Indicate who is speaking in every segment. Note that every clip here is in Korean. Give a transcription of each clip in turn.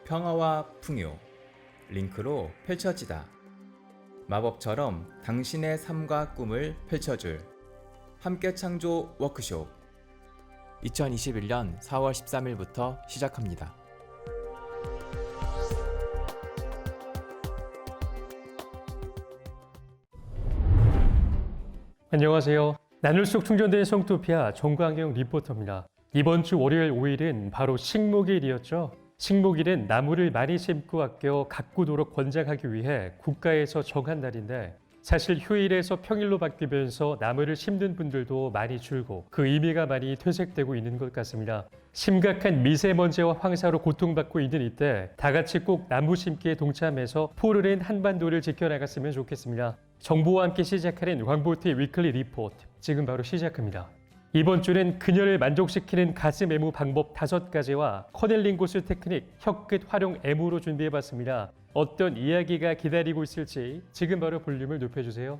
Speaker 1: 평화와 풍요, 링크로 펼쳐지다. 마법처럼 당신의 삶과 꿈을 펼쳐줄 함께 창조 워크숍 2021년 4월 13일부터 시작합니다.
Speaker 2: 안녕하세요. 나눌수록 충전되는 성토피아 정광영 리포터입니다. 이번 주 월요일 5일은 바로 식목일이었죠. 식목일은 나무를 많이 심고 아껴 가꾸도록 권장하기 위해 국가에서 정한 날인데 사실 휴일에서 평일로 바뀌면서 나무를 심는 분들도 많이 줄고 그 의미가 많이 퇴색되고 있는 것 같습니다. 심각한 미세먼지와 황사로 고통받고 있는 이때 다 같이 꼭 나무 심기에 동참해서 푸르른 한반도를 지켜나갔으면 좋겠습니다. 정보와 함께 시작하는 광보티 위클리 리포트 지금 바로 시작합니다. 이번 주는 그녀를 만족시키는 가슴 애무 방법 5가지와 커넬링구스 테크닉 혀끝 활용 애무로 준비해봤습니다. 어떤 이야기가 기다리고 있을지 지금 바로 볼륨을 높여주세요.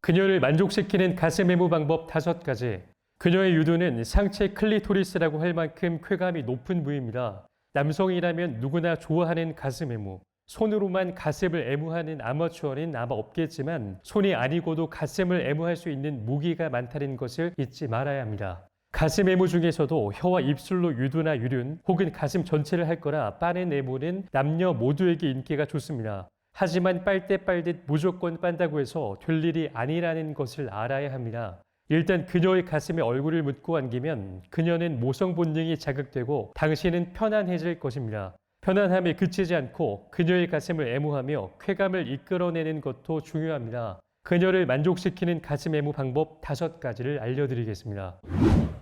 Speaker 2: 그녀를 만족시키는 가슴 애무 방법 5가지. 그녀의 유두는 상체 클리토리스라고 할 만큼 쾌감이 높은 부위입니다. 남성이라면 누구나 좋아하는 가슴 애무. 손으로만 가슴을 애무하는 아마추어는 아마 없겠지만 손이 아니고도 가슴을 애무할 수 있는 무기가 많다는 것을 잊지 말아야 합니다. 가슴 애무 중에서도 혀와 입술로 유두나 유륜 혹은 가슴 전체를 할 거라 빠는 애무는 남녀 모두에게 인기가 좋습니다. 하지만 빨대 빨듯 무조건 빤다고 해서 될 일이 아니라는 것을 알아야 합니다. 일단 그녀의 가슴에 얼굴을 묻고 안기면 그녀는 모성 본능이 자극되고 당신은 편안해질 것입니다. 편안함에 그치지 않고 그녀의 가슴을 애무하며 쾌감을 이끌어내는 것도 중요합니다. 그녀를 만족시키는 가슴 애무 방법 5가지를 알려드리겠습니다.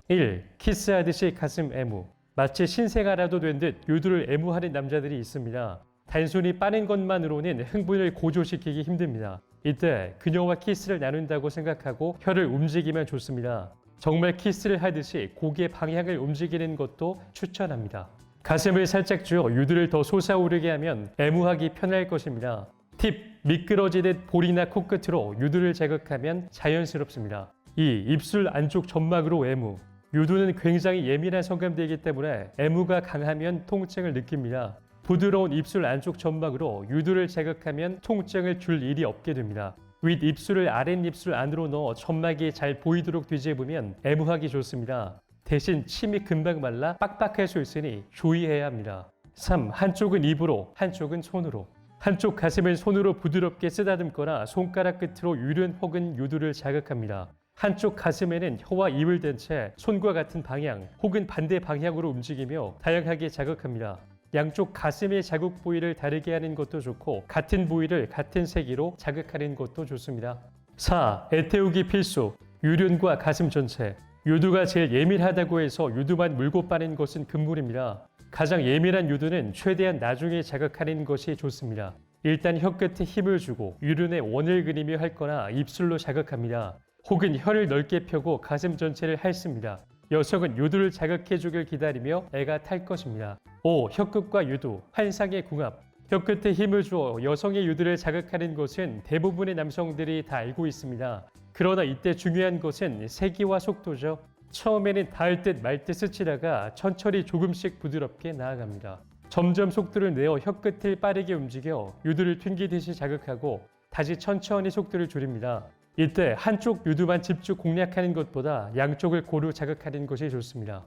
Speaker 2: 1. 키스하듯이 가슴 애무. 마치 신생아라도 된 듯 유두를 애무하는 남자들이 있습니다. 단순히 빠는 것만으로는 흥분을 고조시키기 힘듭니다. 이때 그녀와 키스를 나눈다고 생각하고 혀를 움직이면 좋습니다. 정말 키스를 하듯이 고개 방향을 움직이는 것도 추천합니다. 가슴을 살짝 쥐어 유두를 더 솟아오르게 하면 애무하기 편할 것입니다. 팁! 미끄러지듯 볼이나 코끝으로 유두를 자극하면 자연스럽습니다. 2. 입술 안쪽 점막으로 애무. 유두는 굉장히 예민한 성감대이기 때문에 애무가 강하면 통증을 느낍니다. 부드러운 입술 안쪽 점막으로 유두를 자극하면 통증을 줄 일이 없게 됩니다. 윗입술을 아랫입술 안으로 넣어 점막이 잘 보이도록 뒤집으면 애무하기 좋습니다. 대신 침이 금방 말라 빡빡할 수 있으니 주의해야 합니다. 3. 한쪽은 입으로, 한쪽은 손으로. 한쪽 가슴을 손으로 부드럽게 쓰다듬거나 손가락 끝으로 유륜 혹은 유두를 자극합니다. 한쪽 가슴에는 혀와 입을 댄 채 손과 같은 방향 혹은 반대 방향으로 움직이며 다양하게 자극합니다. 양쪽 가슴의 자극 부위를 다르게 하는 것도 좋고 같은 부위를 같은 세기로 자극하는 것도 좋습니다. 4. 애태우기 필수. 유륜과 가슴 전체. 유두가 제일 예민하다고 해서 유두만 물고 빠는 것은 금물입니다. 가장 예민한 유두는 최대한 나중에 자극하는 것이 좋습니다. 일단 혀끝에 힘을 주고 유륜에 원을 그리며 할 거나 입술로 자극합니다. 혹은 혀를 넓게 펴고 가슴 전체를 핥습니다. 여성은 유두를 자극해주길 기다리며 애가 탈 것입니다. 5. 혀끝과 유두, 환상의 궁합. 혀끝에 힘을 주어 여성의 유두를 자극하는 것은 대부분의 남성들이 다 알고 있습니다. 그러나 이때 중요한 것은 세기와 속도죠. 처음에는 닿을 듯 말 듯 스치다가 천천히 조금씩 부드럽게 나아갑니다. 점점 속도를 내어 혀끝을 빠르게 움직여 유두를 튕기듯이 자극하고 다시 천천히 속도를 줄입니다. 이때 한쪽 유두만 집중 공략하는 것보다 양쪽을 고루 자극하는 것이 좋습니다.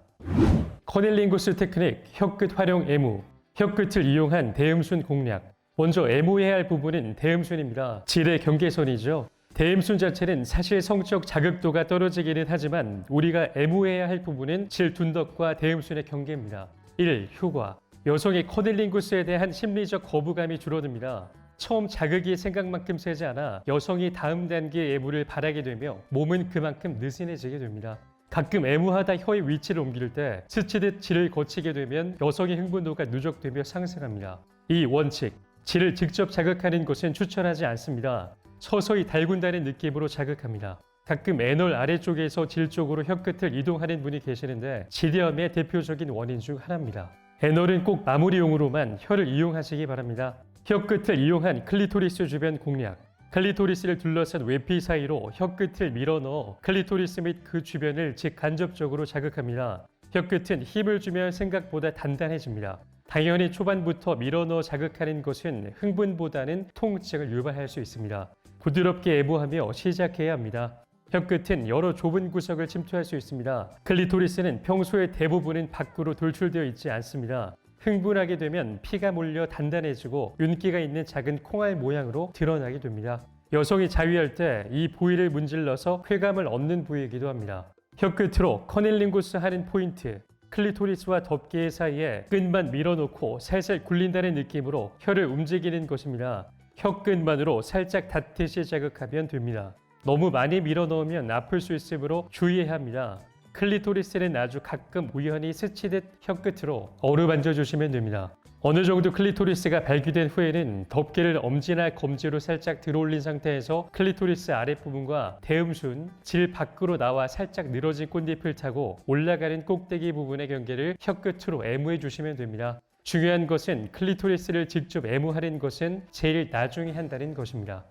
Speaker 2: 커넬링구스 테크닉 혀끝 활용 애무. 혀끝을 이용한 대음순 공략. 먼저 애무해야 할 부분은 대음순입니다. 질의 경계선이죠. 대음순 자체는 사실 성적 자극도가 떨어지기는 하지만 우리가 애무해야 할 부분은 질 둔덕과 대음순의 경계입니다. 1. 효과. 여성의 커넬링구스에 대한 심리적 거부감이 줄어듭니다. 처음 자극이 생각만큼 세지 않아 여성이 다음 단계의 애무를 바라게 되며 몸은 그만큼 느슨해지게 됩니다. 가끔 애무하다 혀의 위치를 옮길 때 스치듯 질을 거치게 되면 여성의 흥분도가 누적되며 상승합니다. 이 원칙. 질을 직접 자극하는 것은 추천하지 않습니다. 서서히 달군다는 느낌으로 자극합니다. 가끔 애널 아래쪽에서 질 쪽으로 혀끝을 이동하는 분이 계시는데 질염의 대표적인 원인 중 하나입니다. 애널은 꼭 마무리용으로만 혀를 이용하시기 바랍니다. 혀끝을 이용한 클리토리스 주변 공략. 클리토리스를 둘러싼 외피 사이로 혀끝을 밀어넣어 클리토리스 및 그 주변을 직간접적으로 자극합니다. 혀끝은 힘을 주면 생각보다 단단해집니다. 당연히 초반부터 밀어넣어 자극하는 것은 흥분보다는 통증을 유발할 수 있습니다. 부드럽게 애무하며 시작해야 합니다. 혀끝은 여러 좁은 구석을 침투할 수 있습니다. 클리토리스는 평소에 대부분은 밖으로 돌출되어 있지 않습니다. 흥분하게 되면 피가 몰려 단단해지고 윤기가 있는 작은 콩알 모양으로 드러나게 됩니다. 여성이 자위할 때 이 부위를 문질러서 쾌감을 얻는 부위이기도 합니다. 혀끝으로 커넬링구스 하는 포인트, 클리토리스와 덮개 사이에 끝만 밀어놓고 살살 굴린다는 느낌으로 혀를 움직이는 것입니다. 혀끝만으로 살짝 닿듯이 자극하면 됩니다. 너무 많이 밀어넣으면 아플 수 있으므로 주의해야 합니다. 클리토리스는 아주 가끔 우연히 스치듯 혀끝으로 어루만져 주시면 됩니다. 어느 정도 클리토리스가 발기된 후에는 덮개를 엄지나 검지로 살짝 들어올린 상태에서 클리토리스 아랫부분과 대음순, 질 밖으로 나와 살짝 늘어진 꽃잎을 타고 올라가는 꼭대기 부분의 경계를 혀끝으로 애무해 주시면 됩니다. 중요한 것은 클리토리스를 직접 애무하는 것은 제일 나중에 한다는 것입니다.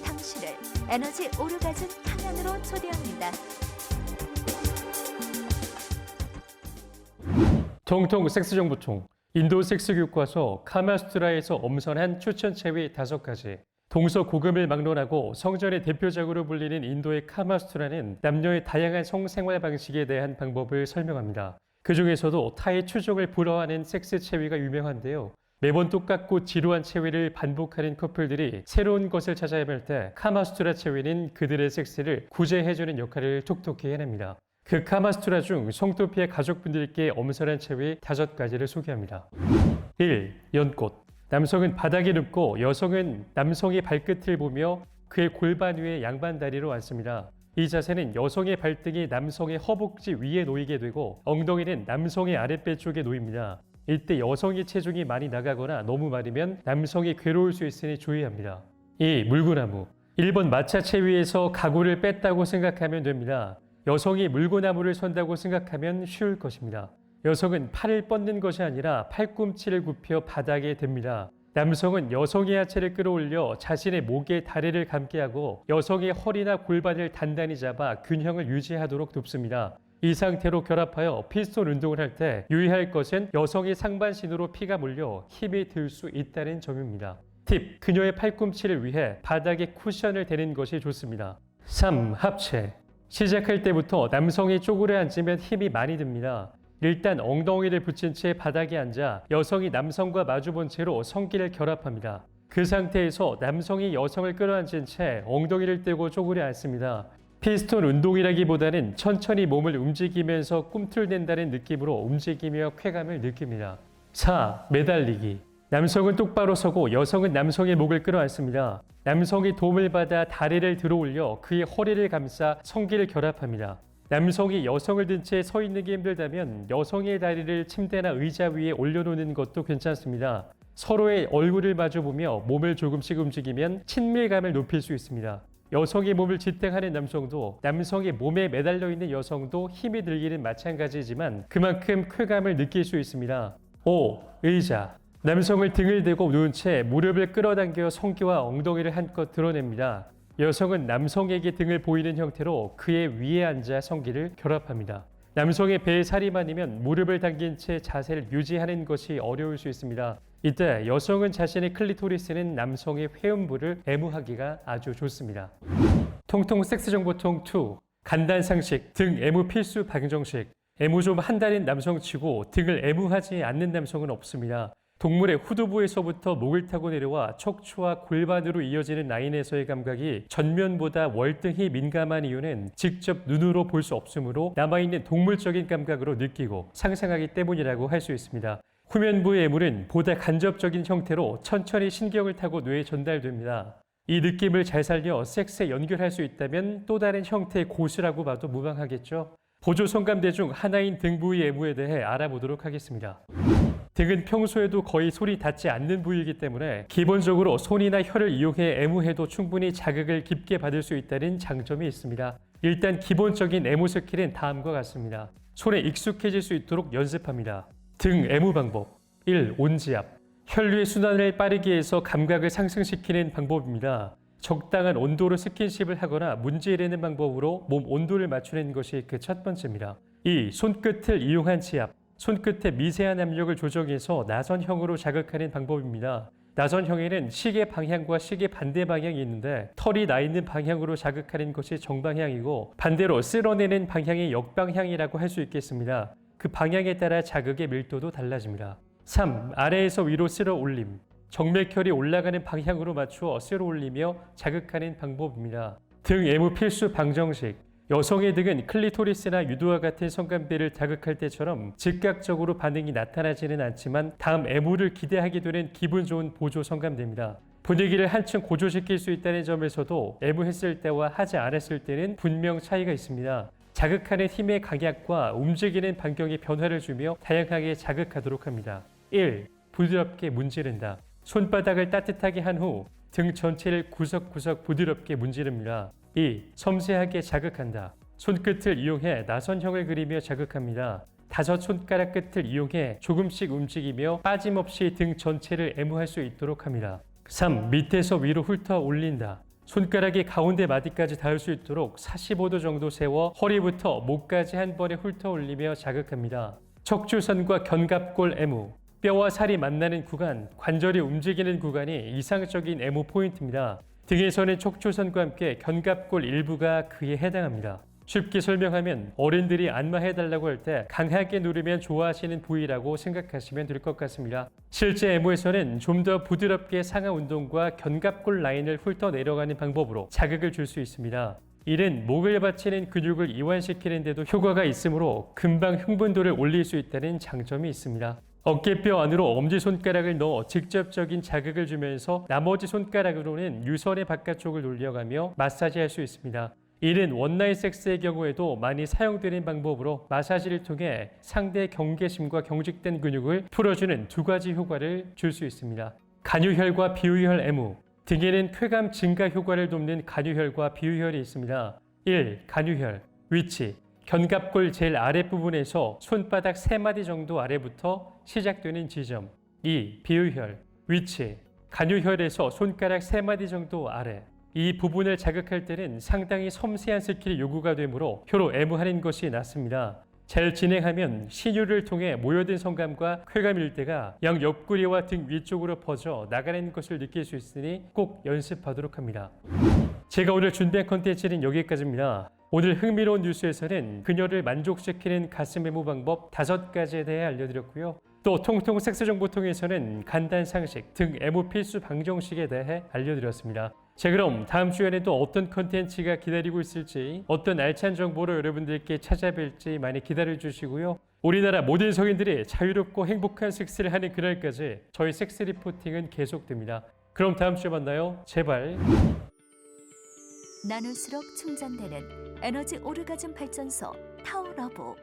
Speaker 3: 당신을 에너지 오르가즘 탕양으로 초대합니다.
Speaker 2: 통통 섹스 정보통 인도 섹스 교과서 카마수트라에서 엄선한 추천 체위 5가지. 동서고금을 막론하고 성전의 대표적으로 불리는 인도의 카마수트라는 남녀의 다양한 성생활 방식에 대한 방법을 설명합니다. 그 중에서도 타의 추종을 불허하는 섹스 체위가 유명한데요. 매번 똑같고 지루한 체위를 반복하는 커플들이 새로운 것을 찾아야 할 때 카마수트라 체위는 그들의 섹스를 구제해주는 역할을 톡톡히 해냅니다. 그 카마수트라 중 성토피의 가족분들께 엄선한 체위 5가지를 소개합니다. 1. 연꽃. 남성은 바닥에 눕고 여성은 남성의 발끝을 보며 그의 골반 위에 양반 다리로 앉습니다. 이 자세는 여성의 발등이 남성의 허벅지 위에 놓이게 되고 엉덩이는 남성의 아랫배 쪽에 놓입니다. 이때 여성의 체중이 많이 나가거나 너무 많으면 남성이 괴로울 수 있으니 주의합니다. 2. 물구나무. 1번 마차 체위에서 가구를 뺐다고 생각하면 됩니다. 여성이 물구나무를 선다고 생각하면 쉬울 것입니다. 여성은 팔을 뻗는 것이 아니라 팔꿈치를 굽혀 바닥에 댑니다. 남성은 여성의 하체를 끌어올려 자신의 목에 다리를 감게 하고 여성의 허리나 골반을 단단히 잡아 균형을 유지하도록 돕습니다. 이 상태로 결합하여 피스톤 운동을 할 때 유의할 것은 여성의 상반신으로 피가 몰려 힘이 들 수 있다는 점입니다. 팁! 그녀의 팔꿈치를 위해 바닥에 쿠션을 대는 것이 좋습니다. 3. 합체. 시작할 때부터 남성이 쪼그려 앉으면 힘이 많이 듭니다. 일단 엉덩이를 붙인 채 바닥에 앉아 여성이 남성과 마주본 채로 성기를 결합합니다. 그 상태에서 남성이 여성을 끌어안은 채 엉덩이를 떼고 쪼그려 앉습니다. 피스톤 운동이라기보다는 천천히 몸을 움직이면서 꿈틀댄다는 느낌으로 움직이며 쾌감을 느낍니다. 4. 매달리기. 남성은 똑바로 서고 여성은 남성의 목을 끌어안습니다. 남성이 도움을 받아 다리를 들어올려 그의 허리를 감싸 성기를 결합합니다. 남성이 여성을 든 채 서 있는 게 힘들다면 여성의 다리를 침대나 의자 위에 올려놓는 것도 괜찮습니다. 서로의 얼굴을 마주보며 몸을 조금씩 움직이면 친밀감을 높일 수 있습니다. 여성의 몸을 지탱하는 남성도 남성의 몸에 매달려 있는 여성도 힘이 들기는 마찬가지지만 그만큼 쾌감을 느낄 수 있습니다. 5. 의자. 남성을 등을 대고 누운 채 무릎을 끌어당겨 성기와 엉덩이를 한껏 드러냅니다. 여성은 남성에게 등을 보이는 형태로 그의 위에 앉아 성기를 결합합니다. 남성의 배에 살이 많으면 무릎을 당긴 채 자세를 유지하는 것이 어려울 수 있습니다. 이때 여성은 자신의 클리토리스는 남성의 회음부를 애무하기가 아주 좋습니다. 통통 섹스 정보통 2. 간단 상식, 등 애무 필수 방정식. 애무 좀 한다는 남성치고 등을 애무하지 않는 남성은 없습니다. 동물의 후두부에서부터 목을 타고 내려와 척추와 골반으로 이어지는 라인에서의 감각이 전면보다 월등히 민감한 이유는 직접 눈으로 볼 수 없으므로 남아있는 동물적인 감각으로 느끼고 상상하기 때문이라고 할 수 있습니다. 후면부의 애물은 보다 간접적인 형태로 천천히 신경을 타고 뇌에 전달됩니다. 이 느낌을 잘 살려 섹스에 연결할 수 있다면 또 다른 형태의 고수라고 봐도 무방하겠죠. 보조 성감대 중 하나인 등 부위 애무에 대해 알아보도록 하겠습니다. 등은 평소에도 거의 손이 닿지 않는 부위이기 때문에 기본적으로 손이나 혀를 이용해 애무해도 충분히 자극을 깊게 받을 수 있다는 장점이 있습니다. 일단 기본적인 애무 스킬은 다음과 같습니다. 손에 익숙해질 수 있도록 연습합니다. 등 애무 방법 1. 온지압. 혈류의 순환을 빠르게 해서 감각을 상승시키는 방법입니다. 적당한 온도로 스킨십을 하거나 문지르는 방법으로 몸 온도를 맞추는 것이 그 첫 번째입니다. 2. 손끝을 이용한 지압. 손끝의 미세한 압력을 조정해서 나선형으로 자극하는 방법입니다. 나선형에는 시계 방향과 시계 반대 방향이 있는데 털이 나 있는 방향으로 자극하는 것이 정방향이고 반대로 쓸어내는 방향이 역방향이라고 할 수 있겠습니다. 그 방향에 따라 자극의 밀도도 달라집니다. 3. 아래에서 위로 쓸어 올림. 정맥혈이 올라가는 방향으로 맞추어 쓸어 올리며 자극하는 방법입니다. 등 애무 필수 방정식. 여성의 등은 클리토리스나 유두와 같은 성감대를 자극할 때처럼 즉각적으로 반응이 나타나지는 않지만 다음 애무를 기대하게 되는 기분 좋은 보조 성감대입니다. 분위기를 한층 고조시킬 수 있다는 점에서도 애무했을 때와 하지 않았을 때는 분명 차이가 있습니다. 자극하는 힘의 강약과 움직이는 반경에 변화를 주며 다양하게 자극하도록 합니다. 1. 부드럽게 문지른다. 손바닥을 따뜻하게 한 후 등 전체를 구석구석 부드럽게 문지릅니다. 2. 섬세하게 자극한다. 손끝을 이용해 나선형을 그리며 자극합니다. 5 손가락 끝을 이용해 조금씩 움직이며 빠짐없이 등 전체를 애무할 수 있도록 합니다. 3. 밑에서 위로 훑어 올린다. 손가락이 가운데 마디까지 닿을 수 있도록 45도 정도 세워 허리부터 목까지 한 번에 훑어 올리며 자극합니다. 척추선과 견갑골 애무. 뼈와 살이 만나는 구간, 관절이 움직이는 구간이 이상적인 애무 포인트입니다. 등에서는 척추선과 함께 견갑골 일부가 그에 해당합니다. 쉽게 설명하면 어른들이 안마해달라고 할 때 강하게 누르면 좋아하시는 부위라고 생각하시면 될 것 같습니다. 실제 애무에서는 좀 더 부드럽게 상하 운동과 견갑골 라인을 훑어 내려가는 방법으로 자극을 줄 수 있습니다. 이는 목을 받치는 근육을 이완시키는 데도 효과가 있으므로 금방 흥분도를 올릴 수 있다는 장점이 있습니다. 어깨뼈 안으로 엄지손가락을 넣어 직접적인 자극을 주면서 나머지 손가락으로는 유선의 바깥쪽을 돌려가며 마사지할 수 있습니다. 이는 원나잇 섹스의 경우에도 많이 사용되는 방법으로 마사지를 통해 상대의 경계심과 경직된 근육을 풀어주는 2가지 효과를 줄 수 있습니다. 간유혈과 비유혈 애무. 등에는 쾌감 증가 효과를 돕는 간유혈과 비유혈이 있습니다. 1. 간유혈. 위치. 견갑골 제일 아랫부분에서 손바닥 3마디 정도 아래부터 시작되는 지점. 2. 비유혈. 위치. 간유혈에서 손가락 3마디 정도 아래. 이 부분을 자극할 때는 상당히 섬세한 스킬이 요구가 되므로 혀로 애무하는 것이 낫습니다. 잘 진행하면 신유를 통해 모여든 성감과 쾌감일 때가 양 옆구리와 등 위쪽으로 퍼져 나가는 것을 느낄 수 있으니 꼭 연습하도록 합니다. 제가 오늘 준비한 컨텐츠는 여기까지입니다. 오늘 흥미로운 뉴스에서는 그녀를 만족시키는 가슴 애무 방법 5가지에 대해 알려드렸고요. 또 통통 섹스정보통에서는 간단 상식 등 애무 필수 방정식에 대해 알려드렸습니다. 자, 그럼 다음 주에는 또 어떤 컨텐츠가 기다리고 있을지, 어떤 알찬 정보로 여러분들께 찾아뵐지 많이 기다려주시고요. 우리나라 모든 성인들이 자유롭고 행복한 섹스를 하는 그날까지 저희 섹스 리포팅은 계속됩니다. 그럼 다음 주에 만나요. 제발.
Speaker 3: 나눌수록 충전되는 에너지 오르가즘 발전소 타워러브.